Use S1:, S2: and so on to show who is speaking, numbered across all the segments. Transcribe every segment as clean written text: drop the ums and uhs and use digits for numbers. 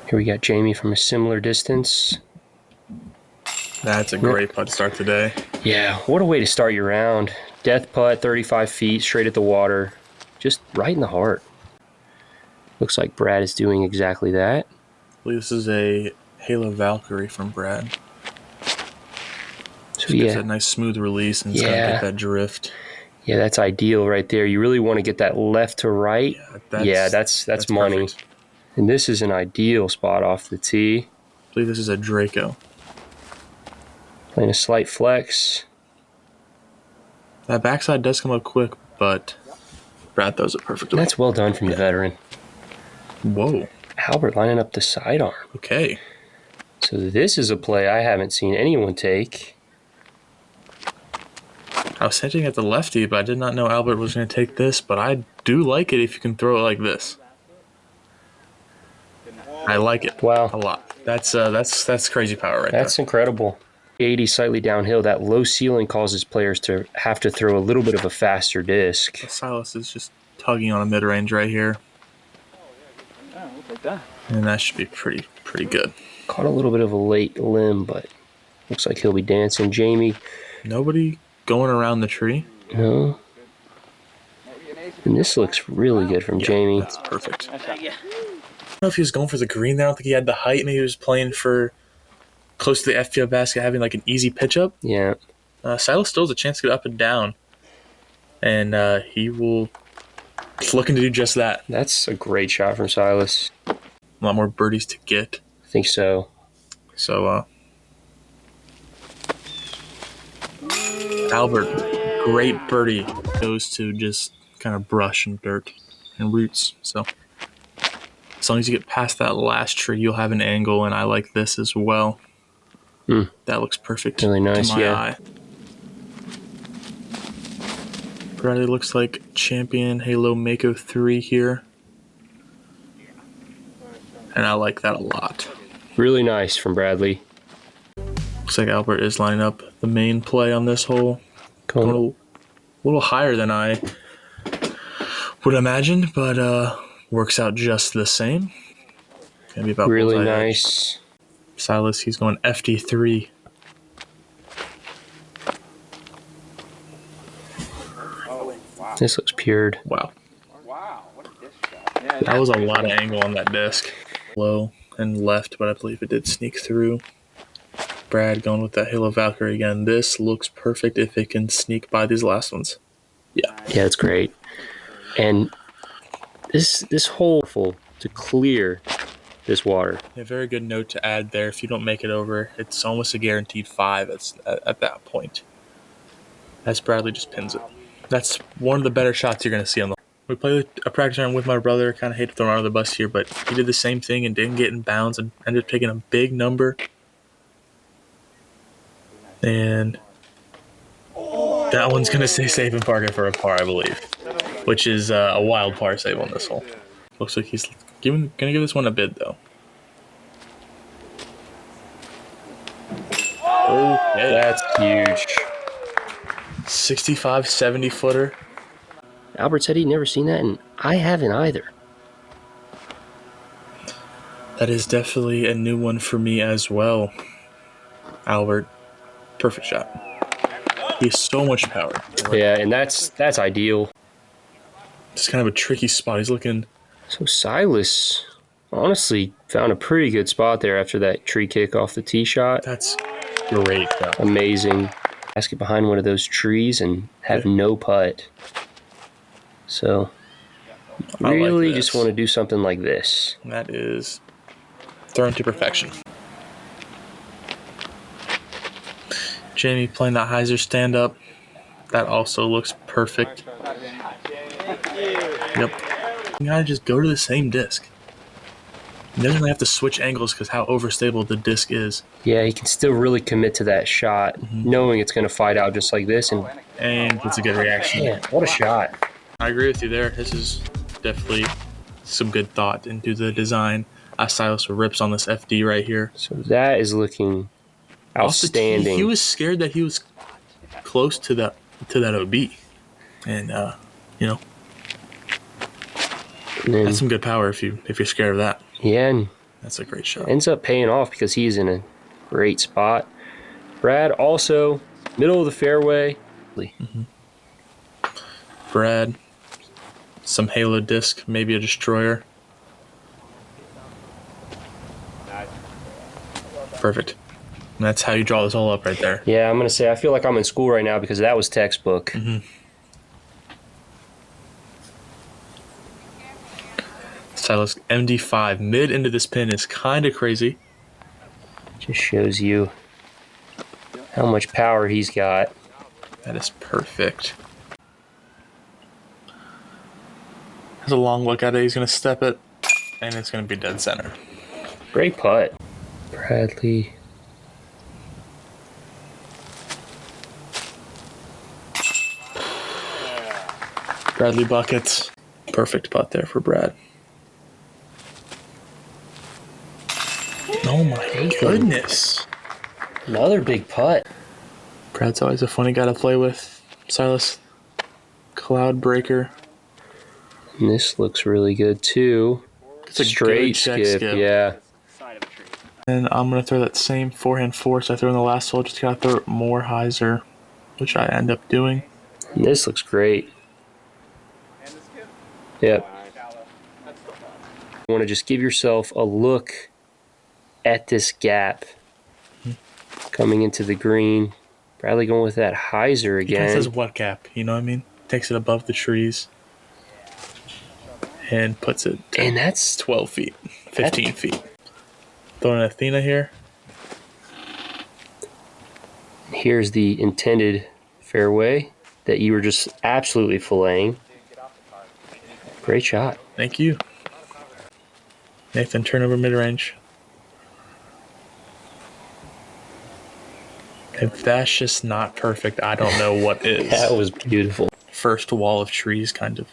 S1: Here we got Jamie from a similar distance.
S2: That's a great putt to start today.
S1: Yeah, what a way to start your round. Death putt, 35 feet, straight at the water. Just right in the heart. Looks like Brad is doing exactly that.
S2: I believe this is a Halo Valkyrie from Brad.
S1: So
S2: Just gets that nice smooth release and it's going to get that drift.
S1: Yeah, that's ideal right there. You really want to get that left to right.
S2: Yeah,
S1: that's money.
S2: Perfect.
S1: And this is an ideal spot off the tee.
S2: I believe this is a Draco.
S1: Playing a slight flex.
S2: That backside does come up quick, but Brad throws it perfectly.
S1: That's well done from the veteran.
S2: Whoa.
S1: Albert lining up the sidearm.
S2: Okay.
S1: So this is a play I haven't seen anyone take.
S2: I was hinting at the lefty, but I did not know Albert was going to take this, but I do like it if you can throw it like this. I like it.
S1: Wow.
S2: A lot. That's crazy power right
S1: That's
S2: there.
S1: incredible. 80 slightly downhill. That low ceiling causes players to have to throw a little bit of a faster disc.
S2: Silas is just tugging on a mid-range right here. And that should be pretty good.
S1: Caught a little bit of a late limb, but looks like he'll be dancing. Jamie.
S2: Nobody going around the tree.
S1: No. And this looks really good from Jamie.
S2: That's perfect. I don't know if he was going for the green there. I don't think he had the height. Maybe he was playing for close to the FPO basket, having like an easy pitch up.
S1: Yeah.
S2: Silas still has a chance to get up and down. And he will looking to do just that.
S1: That's a great shot from Silas.
S2: A lot more birdies to get.
S1: I think so.
S2: So, Albert, great birdie, goes to just kind of brush and dirt and roots. So, as long as you get past that last tree, you'll have an angle, and I like this as well. That looks perfect.
S1: Really nice,
S2: to my eye. Bradley looks like champion Halo Mako 3 here. And I like that a lot.
S1: Really nice from Bradley.
S2: Looks like Albert is lining up the main play on this hole. Going a little higher than I would imagine, but works out just the same. Gonna be about
S1: really nice.
S2: Edge. Silas, he's going FD3.
S1: This looks pured.
S2: Wow. That was a lot of angle on that disc. Low and left, but I believe it did sneak through. Brad going with that Halo Valkyrie again. This looks perfect if it can sneak by these last ones. Yeah.
S1: Yeah, it's great. And this hole full to clear this water.
S2: A very good note to add there. If you don't make it over, it's almost a guaranteed 5 at that point. As Bradley just pins it. That's one of the better shots you're going to see on the. We played a practice round with my brother. Kind of hate to throw him under the bus here, but he did the same thing and didn't get in bounds and ended up taking a big number. And that one's going to stay safe and park it for a par, I believe, which is a wild par save on this hole. Looks like he's going to give this one a bid, though.
S1: Okay. That's huge.
S2: 65, 70 footer.
S1: Albert said he'd never seen that, and I haven't either.
S2: That is definitely a new one for me as well. Albert, perfect shot. He has so much power.
S1: Yeah, and that's ideal.
S2: It's kind of a tricky spot. He's looking.
S1: So Silas honestly found a pretty good spot there after that tree kick off the tee shot.
S2: That's great.
S1: Amazing. Basket behind one of those trees and have no putt. So really
S2: like
S1: just want to do something like this.
S2: That is thrown to perfection. Jamie playing that hyzer stand up. That also looks perfect. Yep. You gotta just go to the same disc. He doesn't really have to switch angles because how overstable the disc is.
S1: Yeah, he can still really commit to that shot, knowing it's going to fight out just like this. And
S2: it's a good reaction.
S1: Man, what a shot.
S2: I agree with you there. This is definitely some good thought into the design. Silas rips on this FD right here.
S1: So that is looking outstanding.
S2: He was scared that he was close to that OB. And, that's some good power if you're scared of that.
S1: Yeah, and
S2: That's a great shot.
S1: Ends up paying off because he's in a great spot. Brad also middle of the fairway.
S2: Brad, some halo disc, maybe a destroyer. Perfect. And that's how you draw this hole up right there.
S1: Yeah, I'm going to say I feel like I'm in school right now because that was textbook.
S2: Silas, MD5 mid into this pin is kind of crazy.
S1: Just shows you how much power he's got.
S2: That is perfect. Has a long look at it. He's going to step it, and it's going to be dead center.
S1: Great putt. Bradley.
S2: Bradley buckets. Perfect putt there for Brad. Oh my goodness.
S1: Another big putt.
S2: Brad's always a funny guy to play with. Silas. Cloud breaker.
S1: And this looks really good too.
S2: It's a
S1: straight
S2: good check
S1: skip, yeah.
S2: And I'm going to throw that same forehand force I threw in the last hole. Just got to throw it more hyzer, which I end up doing.
S1: And this looks great. Yep. You want to just give yourself a look at this gap coming into the green. Bradley going with that hyzer again.
S2: He says what gap, you know what I mean? Takes it above the trees and puts it
S1: and that's
S2: 12 feet, 15 feet. Throwing Athena here.
S1: Here's the intended fairway that you were just absolutely filleting. Great shot.
S2: Thank you. Nathan, turn over mid-range. If that's just not perfect, I don't know what is.
S1: That was beautiful.
S2: First wall of trees, kind of.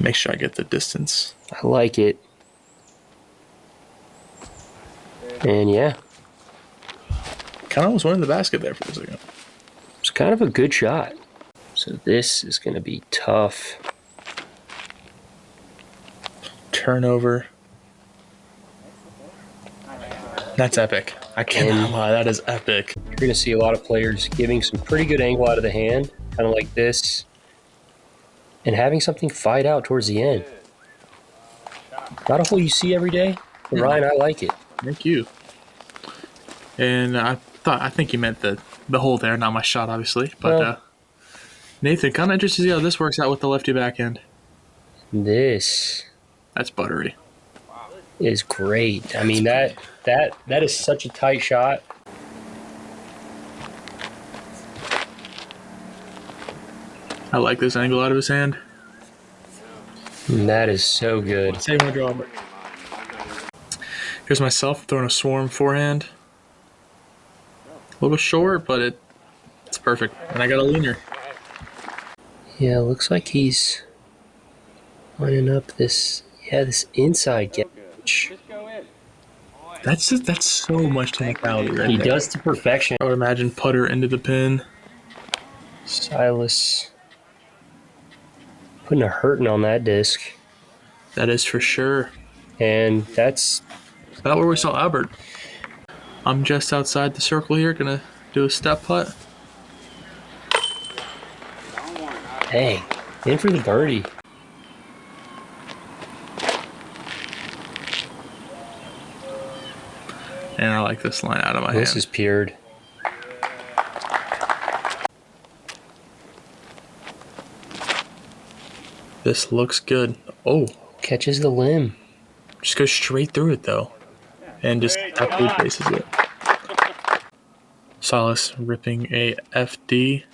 S2: Make sure I get the distance.
S1: I like it. And yeah.
S2: Kind of almost went in the basket there for a second.
S1: It's kind of a good shot. So this is going to be tough.
S2: Turnover. That's epic. I cannot lie, that is epic.
S1: You're going to see a lot of players giving some pretty good angle out of the hand, kind of like this, and having something fight out towards the end. Not a hole you see every day, but Ryan, I like it.
S2: Thank you. And I think you meant the hole there, not my shot, obviously. But
S1: Well,
S2: Nathan, kind of interested to see how this works out with the lefty backhand.
S1: This
S2: That's buttery.
S1: is great. I mean, that is such a tight shot.
S2: I like this angle out of his hand.
S1: And that is so good.
S2: Say you want to draw. Here's myself throwing a swarm forehand. A little short, but it's perfect. And I got a leaner.
S1: Yeah, looks like he's lining up this inside catch.
S2: That's so much technicality right
S1: He
S2: there.
S1: does to perfection.
S2: I would imagine putter into the pin.
S1: Silas putting a hurting on that disc.
S2: That is for sure.
S1: And that's
S2: About where we saw Albert. I'm just outside the circle here, gonna do a step putt.
S1: dang. In for the birdie.
S2: And I like this line out of my hand.
S1: This is pured.
S2: This looks good. Oh,
S1: Catches the limb.
S2: just go straight through it though. And just happily faces it. Silas ripping a FD.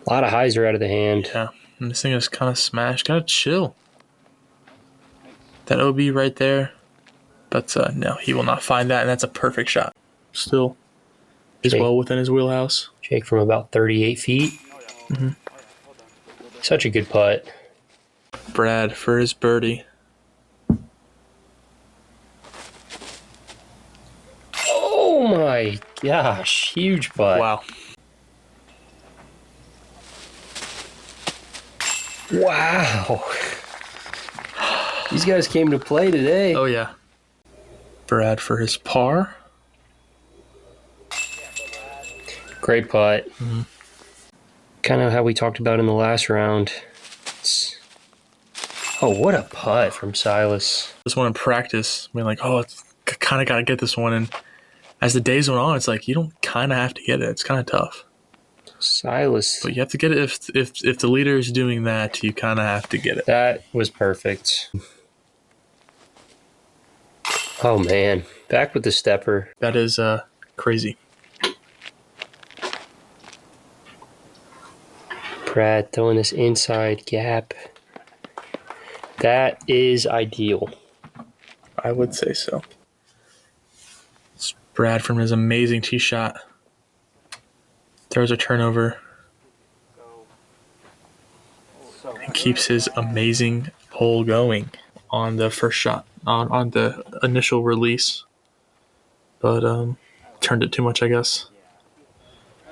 S1: A lot of hyzer out of the hand.
S2: Yeah, and this thing is kind of smashed. Gotta chill. That OB right there. But no, he will not find that, and that's a perfect shot. Still is
S1: Okay.
S2: well within his wheelhouse.
S1: Jake from about 38 feet. Such a good putt.
S2: Brad for his birdie.
S1: Oh my gosh. Huge putt.
S2: Wow.
S1: Wow. These guys came to play today.
S2: Oh, yeah. Brad for his par.
S1: Great putt. Kind of how we talked about in the last round. Oh, what a putt from Silas.
S2: This one in practice, I mean, like, oh, it's kind of got to get this one. And as the days went on, it's like you don't kind of have to get it. It's kind of tough.
S1: Silas.
S2: But you have to get it if the leader is doing that, you kind of have to get it.
S1: That was perfect. Oh, man. Back with the stepper.
S2: That is crazy.
S1: Brad throwing this inside gap. That is ideal.
S2: I would say so. It's Brad from his amazing tee shot. Throws a turnover. And keeps his amazing pull going on the first shot, on the initial release. But turned it too much, I guess.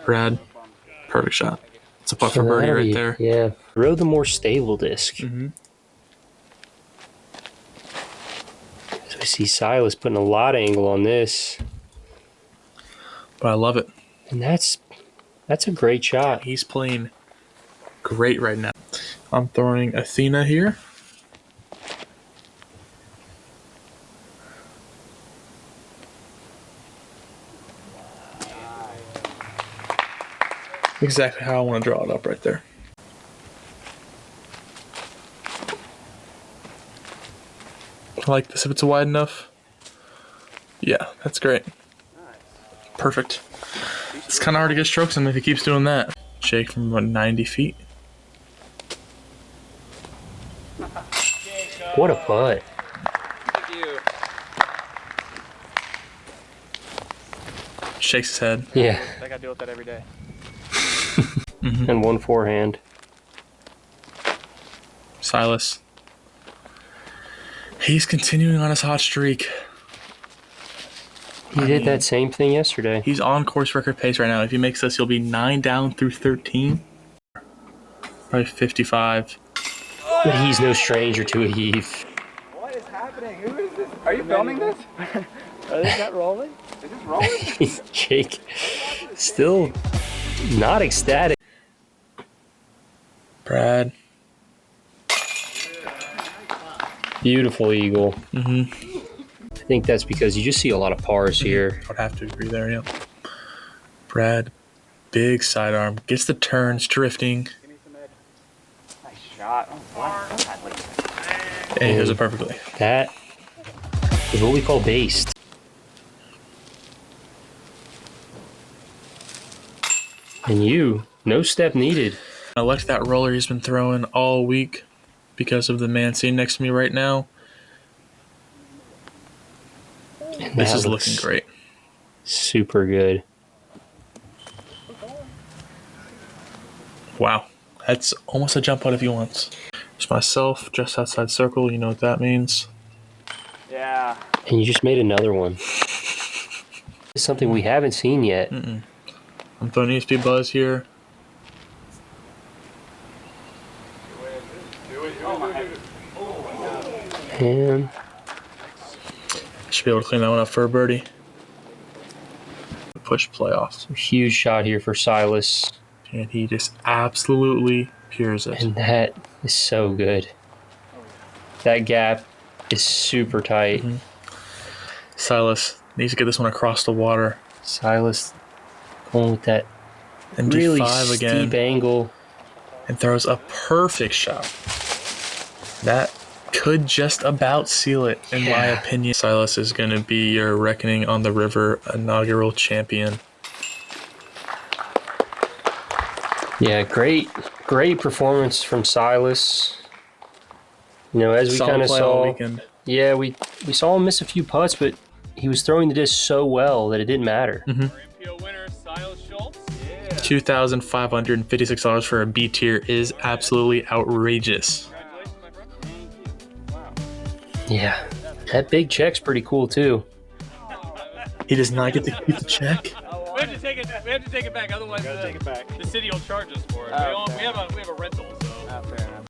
S2: Brad, perfect shot. It's a putt for birdie right there.
S1: Yeah. Throw the more stable disc. So we see Silas putting a lot of angle on this.
S2: But I love it.
S1: And that's a great shot.
S2: He's playing great right now. I'm throwing Athena here. Exactly how I want to draw it up right there. I like this if it's wide enough. Yeah, that's great. Perfect. It's kind of hard to get strokes in if he keeps doing that. Shake from about 90 feet.
S1: What a putt.
S3: Thank you.
S2: Shakes his head.
S1: Yeah.
S3: I gotta deal with that every day.
S1: And one forehand.
S2: Silas. He's continuing on his hot streak.
S1: He did that same thing yesterday.
S2: He's on course record pace right now. If he makes this, he'll be 9 down through 13. Probably 55.
S1: But he's no stranger to a heave.
S3: What is happening? Who is this? Are you filming this? Is that rolling? Is this rolling?
S1: Jake still not ecstatic.
S2: Brad.
S1: Beautiful eagle.
S2: I
S1: think that's because you just see a lot of pars here.
S2: I'd have to agree there, yeah. Brad, big sidearm, gets the turns, drifting.
S3: Give me some edge. Nice shot. Oh, wow.
S2: And he does it perfectly.
S1: That is what we call based. And you, no step needed.
S2: I like that roller he's been throwing all week because of the man sitting next to me right now.
S1: And
S2: This
S1: that
S2: is looking
S1: looks
S2: great.
S1: super good.
S2: Wow. That's almost a jump out if he wants. It's myself, just outside circle. You know what that means.
S3: Yeah.
S1: And you just made another one. It's something we haven't seen yet.
S2: I'm throwing ESP Buzz here.
S1: And
S2: Should be able to clean that one up for a birdie. Push playoffs.
S1: huge shot here for Silas.
S2: And he just absolutely peers it.
S1: And that is so good. That gap is super tight.
S2: Silas needs to get this one across the water.
S1: Silas going with that
S2: And
S1: really
S2: D5 again.
S1: steep angle.
S2: And throws a perfect shot. That could just about seal it, in my opinion. Silas is going to be your Reckoning on the River inaugural champion.
S1: Yeah, great performance from Silas. You know, as we
S2: Solid
S1: kind of
S2: play all
S1: saw,
S2: weekend.
S1: yeah, we saw him miss a few putts, but he was throwing the disc so well that it didn't matter.
S3: MPO winner, Silas Schultz. Yeah.
S2: $2,556 for a B tier is absolutely outrageous.
S3: Congratulations, my friend. Thank you. Wow.
S1: Yeah, that big check's pretty cool too.
S2: He does not get to keep the check.
S4: We have to take it back, otherwise
S3: Gotta take it back.
S4: the city will charge us for it.
S3: Oh,
S4: We have a rental, so.
S3: Fair enough.